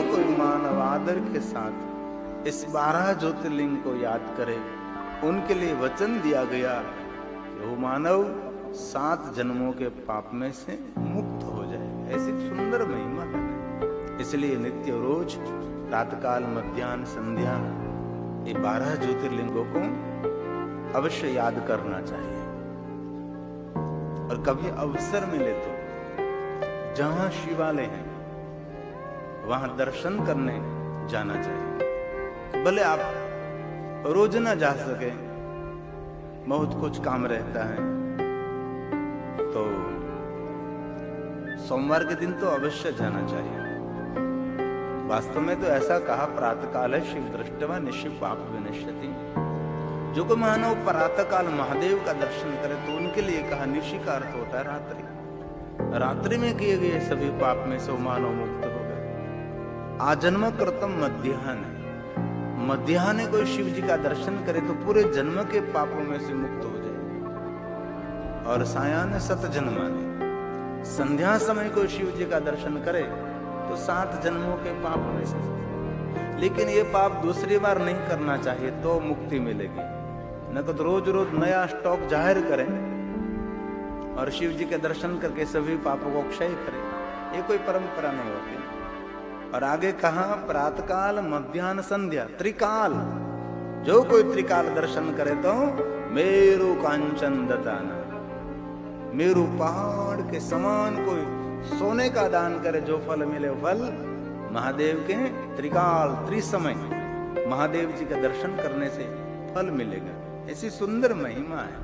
कोई मानव आदर के साथ इस 12 ज्योतिर्लिंग को याद करे, उनके लिए वचन दिया गया कि वो मानव 7 जन्मों के पाप में से मुक्त हो जाए। ऐसी सुंदर महिमा है। इसलिए नित्य रोज प्रातःकाल, मध्याह्न, संध्या ये 12 ज्योतिर्लिंगों को अवश्य याद करना चाहिए। और कभी अवसर मिले तो जहां शिवालय है वहां दर्शन करने जाना चाहिए। भले आप रोज ना जा सके, बहुत कुछ काम रहता है, तो सोमवार के दिन तो अवश्य जाना चाहिए। वास्तव में तो ऐसा कहा, प्रातःकाल शिव दृष्टवा निश्चित पाप विनश्यति। जो कोई मानव प्रातःकाल महादेव का दर्शन करे तो उनके लिए कहा, निशि का अर्थ होता है रात्रि। रात्रि में किए गए सभी पाप में से मानव मुक्त हो गए। आजन्म कृतम मध्याह्न, मध्याह्न कोई शिव जी का दर्शन करे तो पूरे जन्म के पापों में से मुक्त हो जाए। और सायान 7 जन्माने, संध्या समय कोई शिव जी का दर्शन करे तो 7 जन्मों के पाप में से। लेकिन ये पाप दूसरी बार नहीं करना चाहिए तो मुक्ति मिलेगी। न तो रोज रोज नया स्टॉक जाहिर करें और शिव जी के दर्शन करके सभी पापों को क्षय करें, ये कोई परंपरा नहीं होती। और आगे कहा, प्रातःकाल, मध्याह्न, संध्या, त्रिकाल। जो कोई त्रिकाल दर्शन करे तो मेरु कांचन दताना, मेरु पहाड़ के समान कोई सोने का दान करे, जो फल मिले फल महादेव के त्रिकाल, त्रिसमय महादेव जी का दर्शन करने से फल मिलेगा। ऐसी सुंदर महिमा है।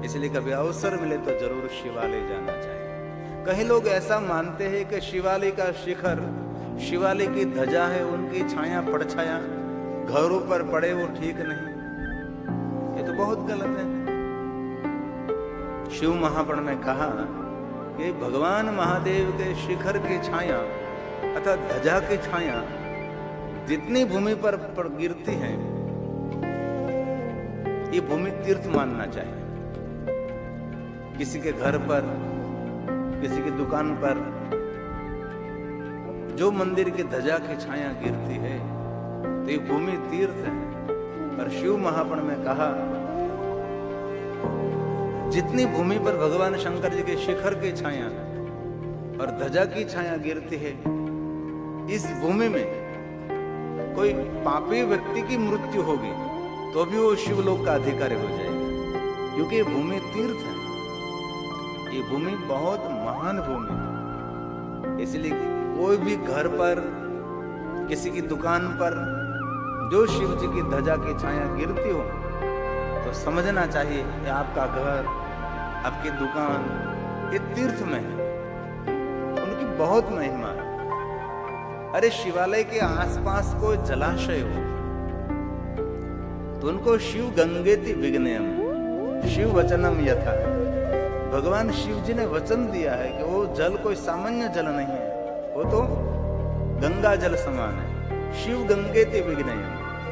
इसलिए कभी अवसर मिले तो जरूर शिवालय जाना चाहिए। कई लोग ऐसा मानते हैं कि शिवालय का शिखर, शिवालय की ध्वजा है, उनकी छाया पड़छाया घरों पर पड़े वो ठीक नहीं। ये तो बहुत गलत है। शिव महापुराण में कहा कि भगवान महादेव के शिखर की छाया अथवा ध्वजा की छाया जितनी भूमि पर गिरती है, ये भूमि तीर्थ मानना चाहिए। किसी के घर पर, किसी की दुकान पर जो मंदिर की ध्वजा की छाया गिरती है तो ये भूमि तीर्थ है। और शिव महापुराण में कहा, जितनी भूमि पर भगवान शंकर जी के शिखर की छाया और ध्वजा की छाया गिरती है, इस भूमि में कोई पापी व्यक्ति की मृत्यु होगी तो भी वो शिवलोक का अधिकारी हो जाएगा, क्योंकि ये भूमि तीर्थ है। ये भूमि बहुत महान भूमि है। इसलिए कोई भी घर पर, किसी की दुकान पर जो शिव जी की ध्वजा की छाया गिरती हो तो समझना चाहिए कि आपका घर, आपकी दुकान ये तीर्थ में है। उनकी बहुत महिमा है। अरे शिवालय के आसपास कोई जलाशय हो तो उनको शिव गंगेति विघ्नयम, शिव वचनम यथा। भगवान शिव जी ने वचन दिया है कि वो जल कोई सामान्य जल नहीं है, वो तो गंगा जल समान है। शिव गंगेति विघ्नयम,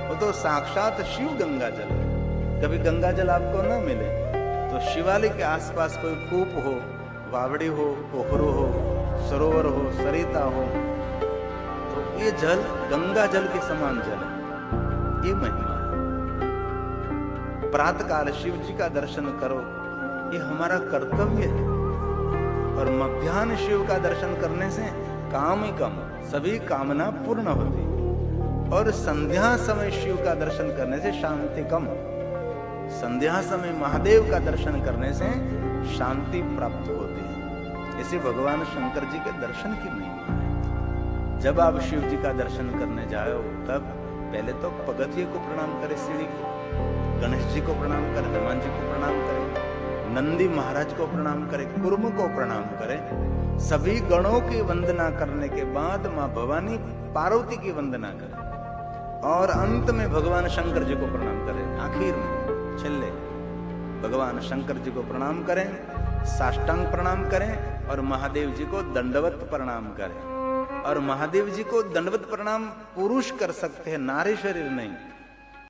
वो तो साक्षात शिव गंगा जल है। कभी गंगा जल आपको न मिले तो शिवालय के आसपास कोई कूप हो, बावड़ी हो, पोखरू हो, सरोवर हो, सरिता हो, तो ये जल गंगा जल के समान जल है। ये महिमा है। प्रातःकाल शिव जी का दर्शन करो, ये हमारा कर्तव्य है। और मध्याह्न शिव का दर्शन करने से काम ही कम, सभी कामना पूर्ण होती। और संध्या समय शिव का दर्शन करने से शांति कम। संध्या समय महादेव का दर्शन करने से शांति प्राप्त होती है। इसे भगवान शंकर जी के दर्शन की महिमा है। जब आप शिव जी का दर्शन करने जाओ तब पहले तो पगथिये को प्रणाम करें, सीढ़ी को, गणेश जी को प्रणाम करें, हनुमान जी को प्रणाम करें, नंदी महाराज को प्रणाम करें, कुर्म को प्रणाम करें। सभी गणों की वंदना करने के बाद माँ भवानी पार्वती की वंदना करें और अंत में भगवान शंकर जी को प्रणाम करें। आखिर में चले भगवान शंकर जी को प्रणाम करें, साष्टांग प्रणाम करें और महादेव जी को दंडवत प्रणाम करें। और महादेव जी को दंडवत प्रणाम पुरुष कर सकते हैं, नारी शरीर नहीं।